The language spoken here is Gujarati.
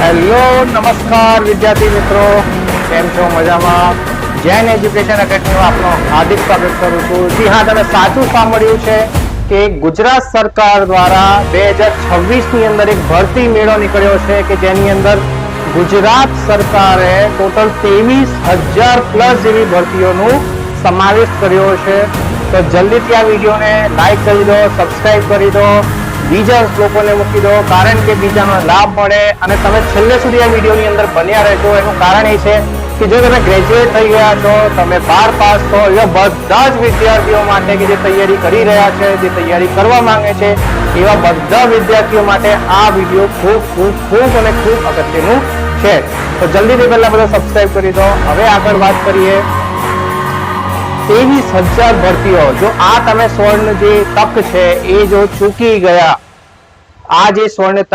હેલો નમસ્કાર વિદ્યાર્થી મિત્રો, કેમ છો? મજામાં? જૈન એજ્યુકેશન એકેડમીમાં આપનું હાર્દિક સ્વાગત કરું છું. જી હા, તમે સાચું સાંભળ્યું છે કે ગુજરાત સરકાર દ્વારા 2026 ની અંદર એક ભરતી મેળો નીકળ્યો છે કે જેની અંદર ગુજરાત સરકારે ટોટલ 23,000 પ્લસ જેવી ભરતીઓનું સમાવેશ કર્યો છે. તો જલ્દીથી આ વિડીયોને લાઈક કરી દો, સબસ્ક્રાઇબ કરી દો, બીજા લોકોને મૂકી દો, કારણ કે બીજાનો લાભ મળે અને તમે છેલ્લે સુધી આ વિડીયોની અંદર બન્યા રહેજો. એનું કારણ એ છે કે જો તમે ગ્રેજ્યુએટ થઈ ગયા છો, તમે 12 પાસ છો, એવા બધા જ વિદ્યાર્થીઓ માટે કે જે તૈયારી કરી રહ્યા છે, જે તૈયારી કરવા માંગે છે, એવા બધા વિદ્યાર્થીઓ માટે આ વિડીયો ખૂબ ખૂબ ખૂબ અને ખૂબ અગત્યનું છે. તો જલ્દીથી પહેલા બધા સબસ્ક્રાઇબ કરી દો. હવે આગળ વાત કરીએ. 23,000 ભરતીઓ, જો આ તમે સ્વર્ણ જે તક છે એ જો ચૂકી ગયા, આ જે સ્વર્ણ